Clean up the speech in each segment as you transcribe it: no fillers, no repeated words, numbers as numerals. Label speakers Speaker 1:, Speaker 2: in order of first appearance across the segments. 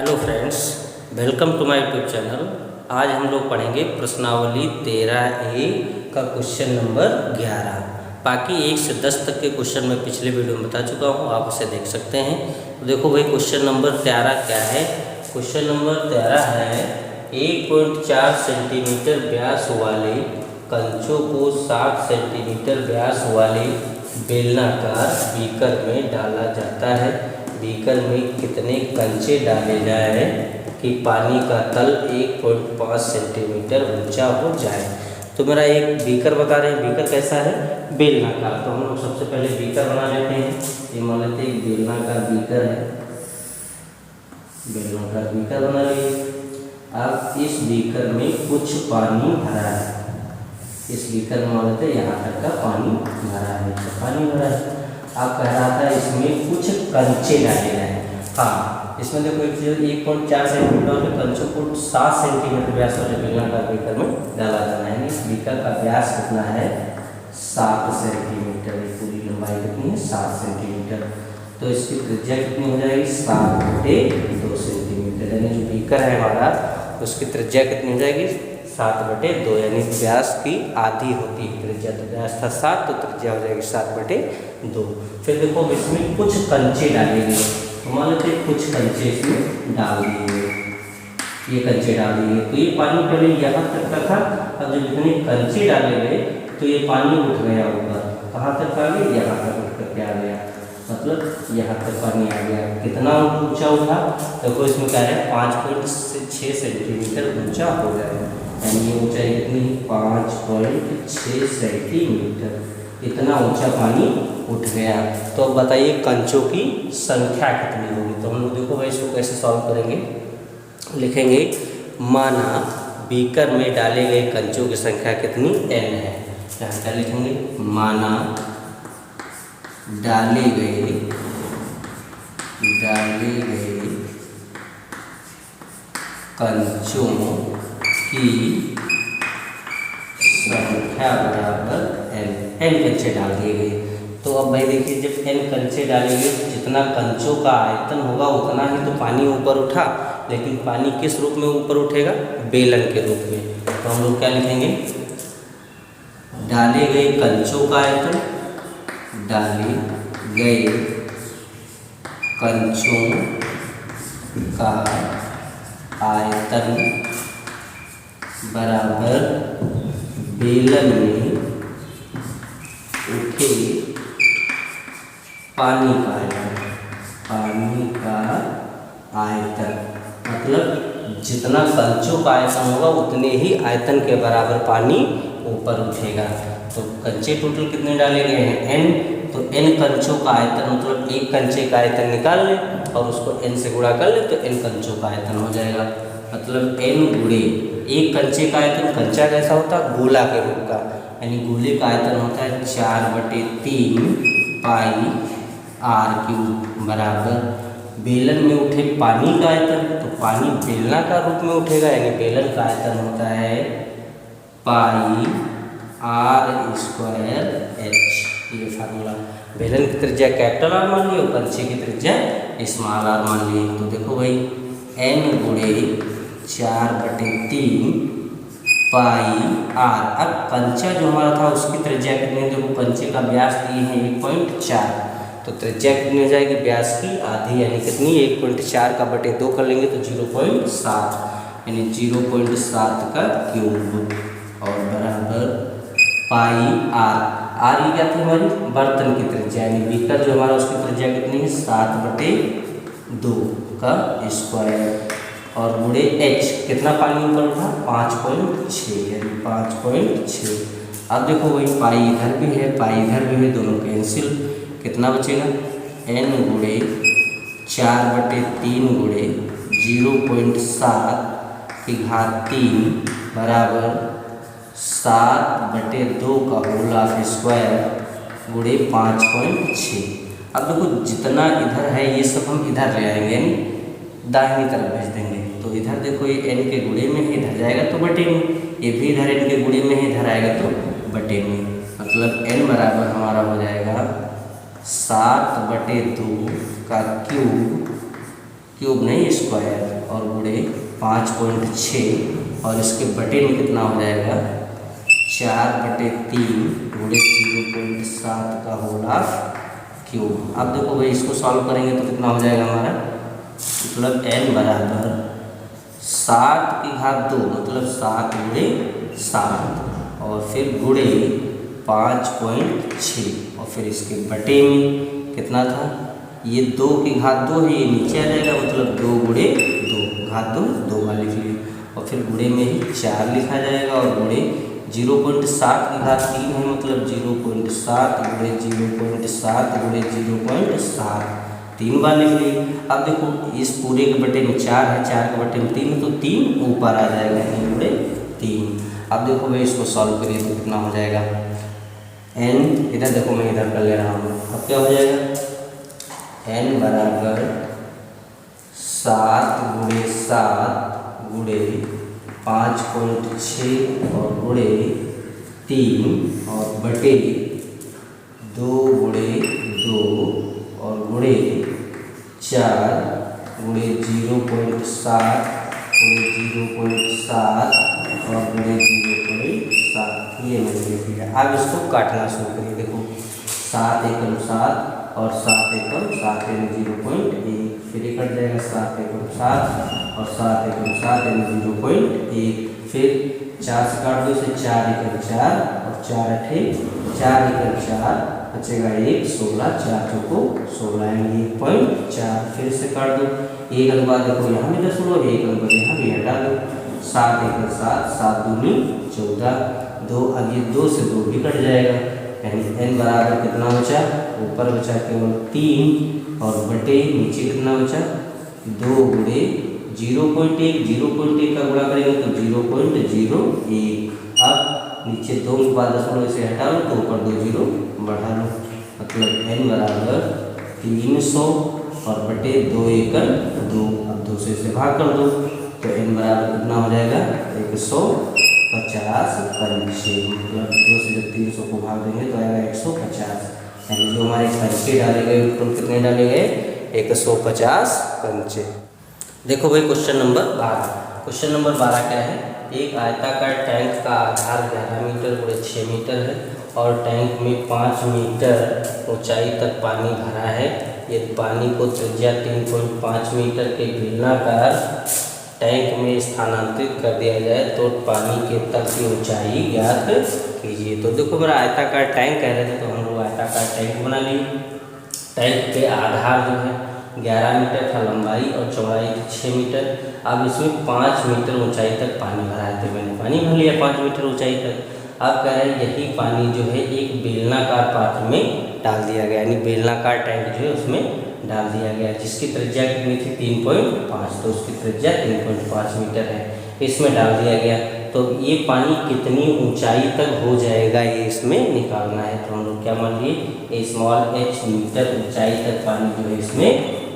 Speaker 1: Hello friends, welcome to my YouTube channel. आज हम लोग पढ़ेंगे प्रश्नावली 13A का क्वेश्चन नंबर 11। बाकी 1 से 10 तक के क्वेश्चन मैं पिछले वीडियो में बता चुका हूँ, आप उसे देख सकते हैं। तो देखो भाई, क्वेश्चन नंबर 13 क्या है। क्वेश्चन नंबर 13 है 1.4 सेंटीमीटर व्यास वाले कंचों को 60 सेंटीमीटर व्यास वाले बेलनाकार बीकर में डाला जाता है। बीकर में कितने कंचे डाले जाए कि पानी का तल 1.5 सेंटीमीटर ऊंचा हो जाए। तो मेरा एक बीकर बता रहे हैं, बीकर कैसा है, बेलनाकार। तो हम लोग सबसे पहले बीकर बना लेते हैं। ये मान लेते हैं बेलनाकार बीकर है, बेलनाकार बीकर बना लिए। अब इस बीकर में कुछ पानी भरा है, इस बीकर में मान लेते हैं यहाँ तक का पानी भरा है, तो पानी भरा है। आप कह रहा था इसमें कुछ कंचे डाले गए हैं। हाँ, इसमें देखो 1.4 सेंटीमीटर के कंचों को 7 सेंटीमीटर व्यास वाले बेलनाकार बीकर में डाला जाना है। इस बीकर का व्यास कितना है, 7 सेंटीमीटर। पूरी लंबाई कितनी है, 7 सेंटीमीटर। तो इसकी त्रिज्या कितनी हो जाएगी, 7/2 सेंटीमीटर। यानी जो बीकर है हमारा, उसकी त्रिज्या कितनी हो जाएगी, 7/2। यानी व्यास की आधी होती है त्रिज्या। तो व्यास था 7, तो त्रिज्या हो जाएगी 7/2। फिर देखो इसमें कुछ कंचे डाले गए, तो मान लेते कुछ कंचे इसमें डाल दिए, ये कंचे डाल दिए। तो ये पानी पहले यहाँ तक का था, अब जब इतने कंचे डाले गए तो ये पानी उठ गया ऊपर। कहाँ तक आ गया, यहाँ तक उठ करके आ गया, मतलब यहाँ तक पानी आ गया। कितना ऊंचा उठा, देखो इसमें क्या है, 5.6 सेंटीमीटर ऊंचा हो जाएगा। यानी ये ऊंचाई कितनी, 5.6 सेंटीमीटर। इतना ऊंचा पानी उठ गया। तो अब बताइए कंचों की संख्या कितनी होगी। तो हम लोग देखो भाई इसको कैसे सॉल्व करेंगे। लिखेंगे माना बीकर में डाले गए कंचों की संख्या कितनी, n है। यहाँ क्या लिखेंगे, माना डाले गए कंचों की संख्या बराबर n कंचे डाल दिए गए। तो अब भाई देखिए, जब n कंचे डाले गए, जितना कंचों का आयतन होगा उतना ही तो पानी ऊपर उठा। लेकिन पानी किस रूप में ऊपर उठेगा, बेलन के रूप में। तो हम लोग क्या लिखेंगे, डाले गए कंचों का आयतन, डाले गए कंचों का आयतन बराबर बेलन में उठे पानी का आयतन। मतलब जितना कंचों का आयतन होगा उतने ही आयतन के बराबर पानी ऊपर उठेगा। तो कंचे टोटल कितने डाले गए हैं, n। तो n कंचों का आयतन, मतलब एक कंचे का आयतन निकाल ले और उसको n से गुणा कर ले, तो n कंचों का आयतन हो जाएगा। मतलब n गुणे एक कंचे का आयतन। कंचा कैसा होता है, गोला के रूप का, यानी गोले का आयतन होता है 4/3 पाई r³ बराबर बेलन में उठे पानी का आयतन। तो पानी बेलना का रूप में उठेगा, यानी बेलन का आयतन होता है पाई r²h। ये फार्मूला। बेलन की त्रिज्या कैपिटल R मान ली और कंचे की त्रिज्या स्मॉल r मान ली। तो देखो भाई, n गुणे 4/3 पाई r। अब कंचा जो हमारा था उसकी त्रिज्या कितनी, देखो कंचे का व्यास दिए हैं 1.4, तो त्रिज्या कितनी हो जाएगी, व्यास की आधी, यानी कितनी, 1.4 का बटे 2 कर लेंगे तो 0.7, यानी 0.7 का क्यूब और बराबर पाई r ये क्या थी हमारी, बर्तन की त्रिज्या, यानी बीकर जो हमारा उसकी त्रिज्या कितनी है, 7/2 का स्क्वायर और गुणे h। कितना पानी ऊपर उठा, 5.6, यानी 5.6। अब देखो भाई, पाई इधर भी है, पाई इधर भी है, दोनों कैंसिल। कितना बचेगा, n गुणे 4/3 गुणे 0.7 की घात 3 बराबर 7/2 का होल स्क्वायर गुणे 5.6। अब देखो जितना इधर है ये सब हम इधर ले आएंगे, यानी दाहिनी तरफ भेज देंगे। तो इधर देखो ये n के गुणे में है, इधर जाएगा तो बटे में, ये भी इधर n के गुणे में है, इधर आएगा तो बटे में। मतलब n बराबर हमारा हो जाएगा 7/2 का क्यूब क्यूब नहीं स्क्वायर, और गुणे 5.6 और इसके बटे में कितना हो जाएगा 4/3 गुणे 0.7 का होल क्यूब। अब देखो भाई इसको सॉल्व करेंगे तो कितना हो जाएगा हमारा, मतलब n बराबर 7 की घात 2 मतलब 7 गुणे 7 और फिर गुणे 5.6 और फिर इसके बटे में कितना था, ये 2 की घात 2 है, ये नीचे आ जाएगा मतलब 2 गुणे 2 घात 2 बार लिख लिए और फिर गुणे में ही 4 लिखा जाएगा और गुणे 0.7 की घात 3 है मतलब 0.7 गुणे 0.7 गुणे 0.7 3 बार लिख लिए। अब देखो इस पूरे के बटे में 4 है, 4 के बटे में 3 तो 3 ऊपर आ जाएगा n गुणे 3। अब देखो भाई इसको सॉल्व करिए तो कितना हो जाएगा n, इधर देखो मैं इधर कर ले रहा हूँ। अब क्या हो जाएगा n बराबर 7 गुणे 7 गुणे 5.6 और गुणे 3 और बटे 2 गुणे 2 और गुणे 4 गुणे 0.7 गुणे 0.7 और गुणे 0.7 ये मैंने लिख दिया। अब इसको काटना शुरू करिए। देखो 7 एकम 7 और 7 एकम 7 यानी 0.1 फिर ये कट जाएगा 7 एकम 7 और 7 एकम 7 यानी 0.1 फिर 4 से काट दो इसे 4 एकम 4 और 4 अठे 4 एकम 4 बचेगा 1 16 4 चौको 16 यानी 1.4 फिर से काट दो। एक अंक बाद देखो यहाँ भी 10 लो, एक अंक यहाँ भी हटा दो 7 एकम 7 7 दूनी 14 2 अब ये 2 से 2 भी कट जाएगा यानी n बराबर कितना बचा, ऊपर बचा केवल 3 और बटे नीचे कितना बचा 2 गुणे 0.1 0.1 का गुणा करेंगे तो 0.01। अब नीचे 2 के बाद 10 से हटा लो तो ऊपर 2 0 बढ़ा लो मतलब n बराबर 300 और बटे 2 एकड़ 2। अब 2 से इसे भाग कर दो तो n बराबर कितना हो जाएगा 150 पंचे मतलब 2 से जब 300 को भाग देंगे तो आएगा 150 यानी जो हमारे पंचे डाले गए उनको कितने डाले गए 150 पंचे। देखो भाई क्वेश्चन नंबर 12। क्वेश्चन नंबर 12 क्या है, एक आयताकार टैंक का आधार 11 मीटर गुणे 6 मीटर है और टैंक में 5 मीटर ऊंचाई तक पानी भरा है। यदि पानी को त्रिज्या 3.5 मीटर के बेलनाकार टैंक में स्थानांतरित कर दिया जाए तो पानी के तल की ऊंचाई ज्ञात कीजिए। तो देखो मेरा आयताकार टैंक कह रहे थे तो हम लोग आयताकार टैंक बना लिए। टैंक के आधार जो है 11 मीटर था लंबाई और चौड़ाई 6 मीटर। अब इसमें 5 मीटर ऊंचाई तक पानी भरा है तो मैंने पानी भर लिया 5 मीटर ऊंचाई तक। अब कह रहे हैं यही पानी जो है एक बेलनाकार पात्र में डाल दिया गया यानी बेलनाकार टैंक जो है उसमें डाल दिया गया जिसकी त्रिज्या कितनी थी 3.5 तो उसकी त्रिज्या 3.5 मीटर है इसमें डाल दिया गया। तो ये पानी कितनी ऊंचाई तक हो जाएगा ये इसमें निकालना है। तो हम लोग क्या मान लिए स्मॉल h मीटर ऊंचाई तक पानी जो है इसमें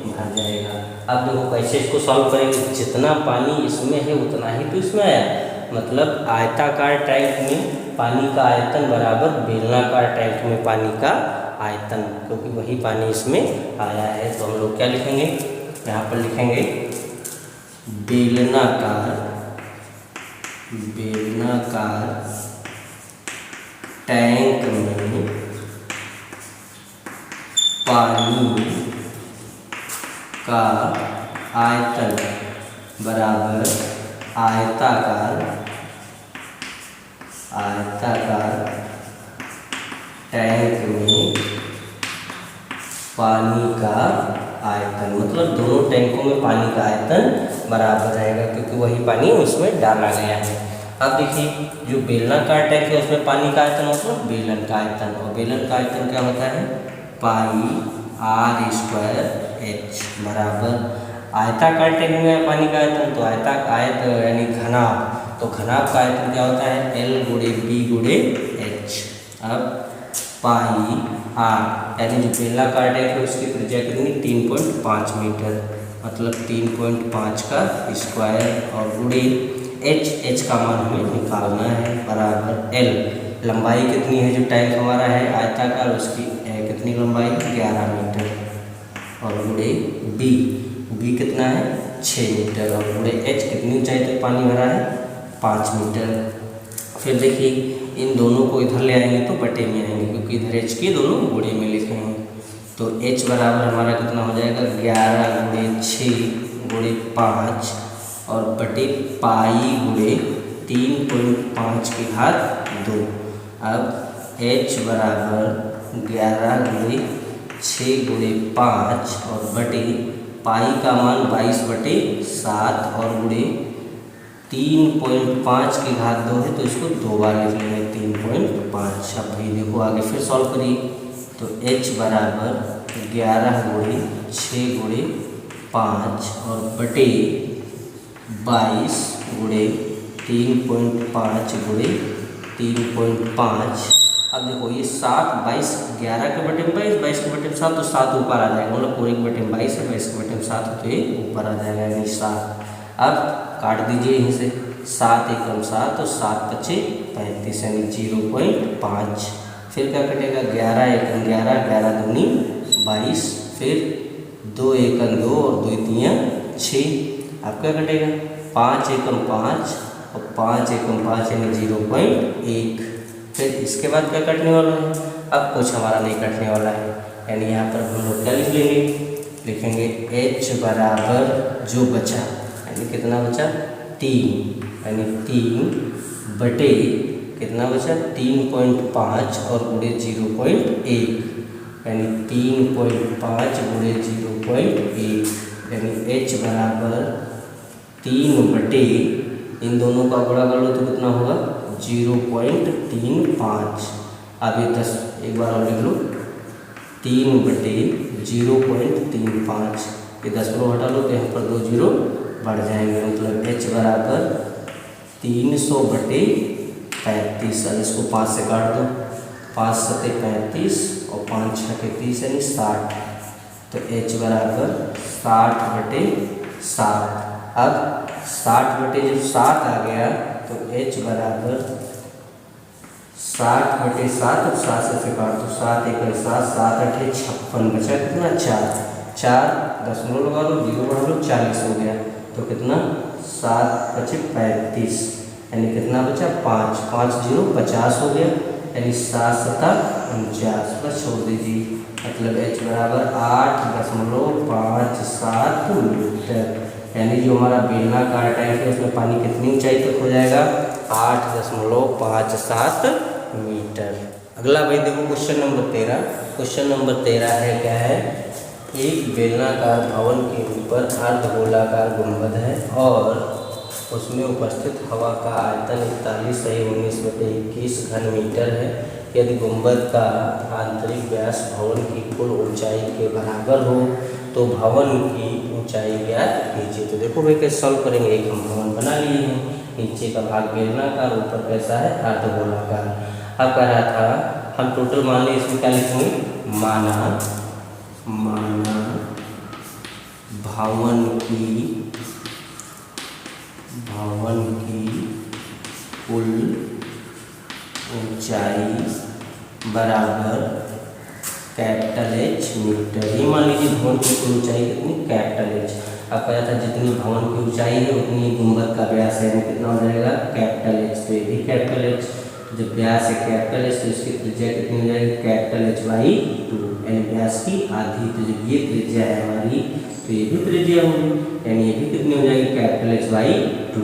Speaker 1: भर जाएगा। अब देखो कैसे इसको सॉल्व करेंगे, जितना पानी इसमें है उतना ही तो इसमें आया मतलब आयताकार टैंक में पानी का आयतन बराबर बेलनाकार टैंक में पानी का आयतन क्योंकि वही पानी इसमें आया है। तो हम लोग क्या लिखेंगे यहाँ पर लिखेंगे बेलनाकार टैंक में पानी का आयतन बराबर आयताकार टैंक में पानी का आयतन मतलब दोनों टैंकों में पानी का आयतन बराबर रहेगा क्योंकि वही पानी उसमें डाला गया है। अब देखिए जो बेलनाकार टैंक है उसमें पानी का आयतन मतलब बेलन का आयतन और बेलन का आयतन क्या होता है पाई r² h बराबर आयताकार टैंक में पानी का आयतन तो आयत यानी घनाभ तो घनाभ का आयतन क्या होता है L गुणे B गुणे h। अब पाई r यानी जो बेलनाकार टैंक है उसकी त्रिज्या कितनी 3.5 मीटर मतलब 3.5 का स्क्वायर और गुणे h का मान हमें निकालना है बराबर L लंबाई कितनी है जो टैंक हमारा है आयताकार उसकी कितनी लंबाई 11 मीटर और गुणे बी, बी कितना है 6 मीटर, और गुणे एच कितनी ऊंचाई तक पानी भरा है 5 मीटर। फिर देखिए इन दोनों को इधर ले आएंगे तो बटे में आएंगे, क्योंकि इधर एच के दोनों गुणे में लिखे हैं। तो एच बराबर हमारा कितना हो जाएगा 11 गुणे 6 गुणे 5 और बटे पाई गुणे 3.5 की घात 2। अब एच बराबर 11 गुणे 6 गुणे 5 और बटे पाई का मान 22/7 और गुणे 3.5 की घात 2 है, तो इसको 2 बार लिख लेंगे 3.5। अब भाई देखो आगे फिर सॉल्व करिए, तो h बराबर 11 गुणे 6 गुणे 5 और बटे 22 गुणे 3.5 गुणे 3.5। अब देखो ये 7 22 11 के बटे में 22 22 के बटे में 7, तो 7 ऊपर आ जाएगा, मतलब पूरे के बटे में 22 है, 22 के बटे में 7 तो ये ऊपर आ जाएगा यानी 7। अब काट दीजिए यहीं से, 7 एकम 7 तो 7 पचे 35 यानी 0.5। फिर क्या कटेगा 11 एकम 11 11 दूनी 22, फिर 2 एकम 2 और 2 तियाँ 6। अब क्या कटेगा 5 एकम 5 और 5 एकम 5 यानी 0.1। फिर इसके बाद क्या कटने वाला है, अब कुछ हमारा नहीं कटने वाला है, यानी यहाँ पर हम लोग क्या लिख लेंगे, लिखेंगे h बराबर जो बचा यानी कितना बचा 3, यानी 3 बटे कितना बचा 3.5 और गुणे 0.1 यानी 3.5 गुणे 0.1 यानी h बराबर 3 बटे इन दोनों का गुणा कर लो तो कितना होगा 0.35। अब ये 10 एक बार और लिख लो 3 बटे 0.35, ये 10 को हटा लो तो यहाँ पर 2 जीरो बढ़ जाएंगे, मतलब h बराबर 300 बटे 35। अब इसको 5 से काट दो, 5 सते 35 और 5 छके 30 यानी 60, तो h बराबर 60 बटे 7। अब 60 बटे जब 7 आ गया तो h बराबर 60 बटे 7, अब 7 से काट दो, 7 एक 7 7 8 56 बचा कितना 4 4 दशमलव लगा लो 0 बढ़ा लो 40 हो गया, तो कितना 7 बचे 35 यानी कितना बचा 5 5 0 50 हो गया, यानी 7 7 49 बस छोड़ दीजिए, मतलब h बराबर 8.57 मीटर। यानी जो हमारा बेलनाकार टैंक है उसमें पानी कितनी ऊंचाई तक हो जाएगा 8.57 मीटर। अगला भाई देखो क्वेश्चन नंबर 13। क्वेश्चन नंबर 13 है क्या है, एक बेलनाकार भवन के ऊपर अर्धगोलाकार गुंबद है और उसमें उपस्थित हवा का आयतन 41/19/21 घन मीटर है। यदि गुंबद का आंतरिक व्यास भवन की कुल ऊंचाई के बराबर हो तो भवन की ऊंचाई ज्ञात कीजिए। तो देखो भाई कैसे सॉल्व करेंगे, एक हम भवन बना लिए हैं, नीचे का भाग बेलनाकार, ऊपर कैसा है अर्धगोलाकार। अब कह रहा था हम टोटल मान लें, इसमें क्या लिखेंगे माना भवन की कुल ऊंचाई बराबर कैपिटल H मीटर। ये मान लीजिए भवन की कुल ऊंचाई कितनी कैपिटल H। अब कहा था जितनी भवन की ऊंचाई है उतनी गुंबद का व्यास है, कितना हो जाएगा कैपिटल H, तो ये भी कैपिटल H। जब व्यास है कैपिटल H तो इसकी त्रिज्या कितनी हो जाएगी कैपिटल H/2, यानी व्यास की आधी। तो जब ये त्रिज्या है हमारी तो ये भी त्रिज्या होगी, यानी ये भी कितनी हो जाएगी कैपिटल H/2।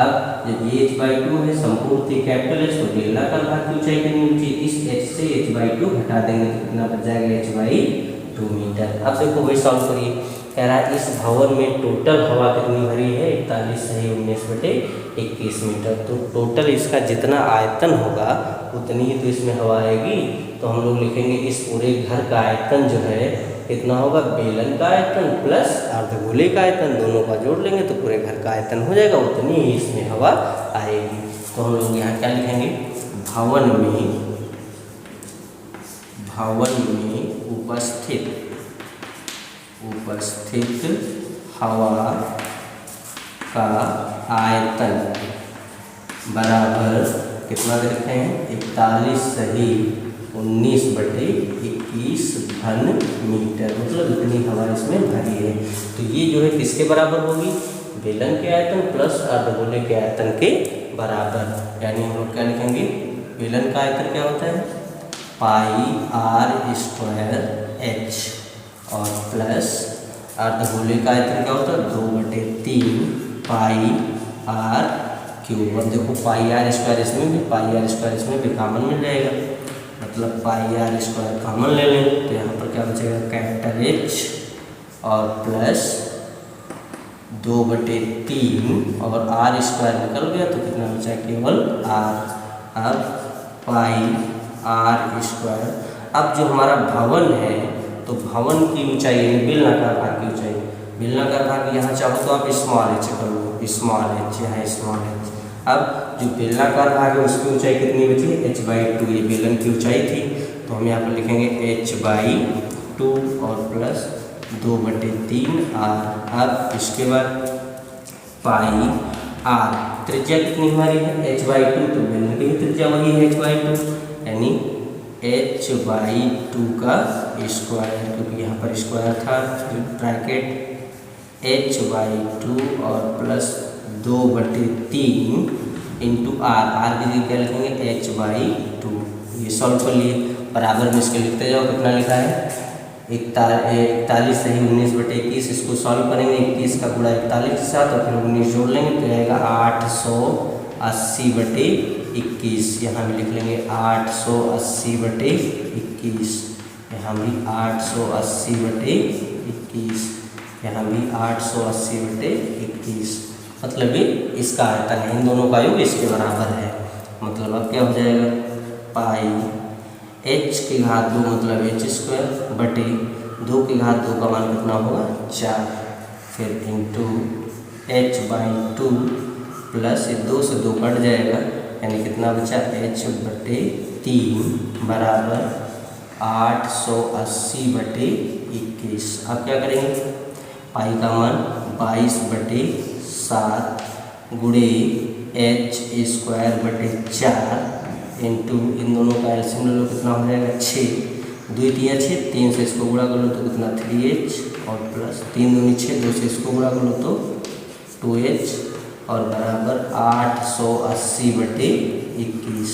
Speaker 1: अब जब ये h/2 है संपूर्ण थी कैपिटल H तो बेलनाकार भाग की ऊंचाई कितनी ऊंची, इस h से h/2 घटा देंगे तो कितना बच जाएगा h/2 मीटर। अब देखो भाई सॉल्व करिए, कह रहा है इस भवन में टोटल हवा कितनी भरी है 41/19/21 मीटर। तो टोटल इसका जितना आयतन होगा उतनी ही तो इसमें हवा आएगी। तो हम लोग लिखेंगे इस पूरे घर का आयतन जो है कितना होगा, बेलन का आयतन प्लस अर्धगोले का आयतन, दोनों का जोड़ लेंगे तो पूरे घर का आयतन हो जाएगा, उतनी ही इसमें हवा आएगी। तो हम लोग यहाँ क्या लिखेंगे, भवन में उपस्थित हवा का आयतन बराबर कितना दे रखे हैं 41 19/21 घन मीटर, मतलब इतनी हवा इसमें भरी है। तो ये जो है किसके बराबर होगी, बेलन के आयतन प्लस अर्धगोले के आयतन के बराबर। यानी हम लोग क्या लिखेंगे, बेलन का आयतन क्या होता है πr² और प्लस अर्धगोले का आयतन क्या होता है 2/3 πr³। अब देखो πr² इसमें भी πr² इसमें भी कॉमन मिल जाएगा, मतलब πr² कॉमन ले लें तो यहाँ पर क्या बचेगा कैपिटल H और प्लस 2/3 और r² निकल गया तो कितना बचा केवल r। अब πr²। अब जो हमारा भवन है तो भवन की ऊंचाई यानी बेलनाकार भाग की ऊंचाई, बेलनाकार भाग यहाँ चाहो तो आप स्मॉल h कर लो, स्मॉल h यहाँ स्मॉल h। अब जो बेलनाकार भाग है उसकी ऊंचाई कितनी बची है h/2, ये बेलन की ऊंचाई थी तो हम यहाँ पर लिखेंगे h/2 और प्लस 2/3 r। अब इसके बाद πr, त्रिज्या कितनी हमारी है h/2, तो बेलन की त्रिज्या वही है h/2 यानी h/2 का स्क्वायर, क्योंकि यहाँ पर स्क्वायर था ब्रैकेट h/2 और प्लस 2/3 इंटू r, की जगह क्या लिखेंगे h/2। ये सॉल्व कर लिए, बराबर में इसके लिखते जाओ। कितना लिखा है 41 सही 19/21, इसको सॉल्व करेंगे 21 का गुणा 41 के साथ और फिर 19 जोड़ लेंगे तो आएगा 880/21। यहाँ भी लिख लेंगे 880/21, यहाँ भी 880/21, यहाँ भी 880/21, मतलब ये इसका आयतन है, इन दोनों का योग इसके बराबर है। मतलब अब क्या हो जाएगा पाई h की घात 2 मतलब h² बटे 2 की घात 2 का मान कितना होगा 4, फिर इंटू h/2 प्लस 2 से 2 कट जाएगा यानी कितना बचा h/3 बराबर 880/21। अब क्या करेंगे पाई का मान 22/7 गुणे h² इंटू इन दोनों का एलसीएम ले लो कितना हो जाएगा 6, 2 3 6, 3 से इसको गुणा कर लो तो कितना 3h और प्लस 3 दूनी 6, 2 से इसको गुणा कर लो तो 2h और बराबर 880/21।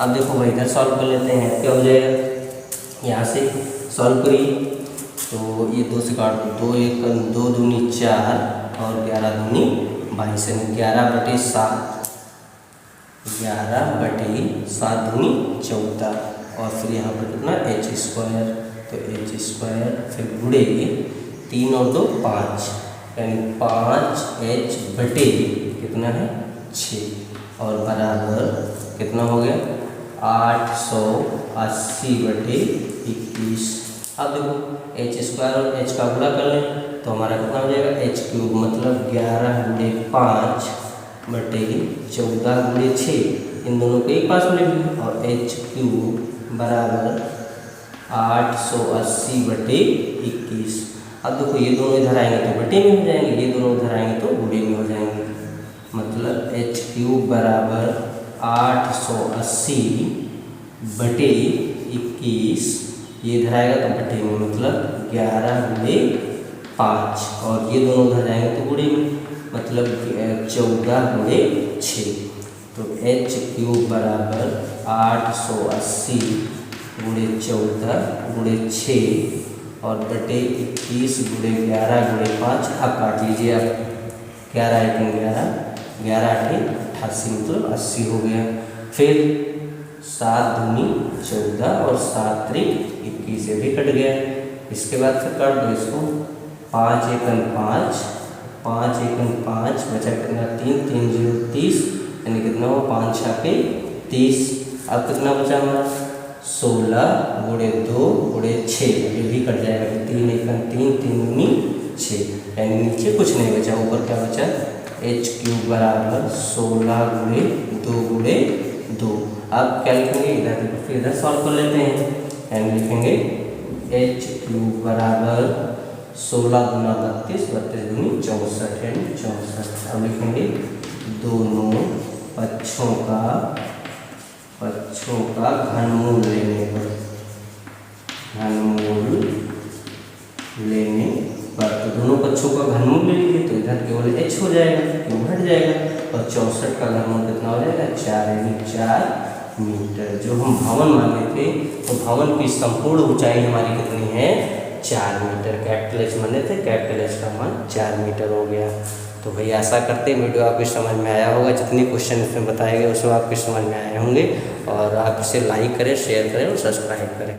Speaker 1: अब देखो भाई इधर सॉल्व कर लेते हैं, क्या हो जाएगा यहाँ से सॉल्व करिए तो ये 2 से काट दो, 2 1 2 दूनी 4 और 11 दूनी 22, 11/7 दूनी 14 और फिर यहाँ पर कितना h², तो h² फिर गुड़े 3 और 2 5 यानी 5h बटे कितना है 6 और बराबर कितना हो गया 880/21। अब देखो h² और h का गुणा कर लें तो हमारा कितना हो जाएगा h³ मतलब 11 × 5 बटे 14 × 6, इन दोनों को एक पास में लिख लीजिए और h³ बराबर 880/21। अब देखो ये दोनों इधर आएंगे तो बटे में हो जाएंगे, ये दोनों इधर आएंगे तो गुणे में हो जाएंगे, मतलब h³ बराबर 880/21, ये इधर आएगा तो बटे में मतलब 11 × 5 और ये दोनों उधर जाएंगे तो गुणे में मतलब 14 × 6, तो h³ बराबर 880 × 14 × 6 और बटे 21 × 11 × 5। अब काट लीजिए आप 11 × 11 11 × 88 मतलब 80 हो गया। फिर 7 दूनी 14 और 7 × 21 से भी कट गया। इसके बाद फिर काट दो इसको 5 × 1 = 5, 5 × 1 = 5 बचा कितना 3 3 0 30 यानी कितना हो 5 6 × 30। अब कितना बचा हमारा 16 × 2 × 6 ये भी कट जाएगा 3 × 1 = 3 3 दूनी 6 यानी नीचे कुछ नहीं बचा, ऊपर क्या बचा h³ बराबर 16 × 2 × 2। अब क्या लिखेंगे इधर देखो फिर इधर सॉल्व कर लेते हैं यानी लिखेंगे h³ बराबर 16 × 32 32 दूनी 64 यानी 64। अब लिखेंगे दोनों पक्षों का घनमूल लेने पर घनमूल लेने पर, तो दोनों पक्षों का घनमूल ले लीजिए तो इधर केवल h हो जाएगा, क्यों घट जाएगा। और 64 का घनमूल कितना हो जाएगा 4 यानी 4 मीटर। जो हम भवन मांगे थे तो भवन की संपूर्ण ऊंचाई हमारी कितनी है 4 मीटर। कैपिटल एच माने थे, कैपिटल एच का मान 4 मीटर हो गया। तो भाई आशा करते हैं वीडियो आपकी समझ में आया होगा, जितने क्वेश्चन इसमें बताए गए उसमें आपके समझ में आए होंगे। और आप इसे लाइक करें, शेयर करें और सब्सक्राइब करें।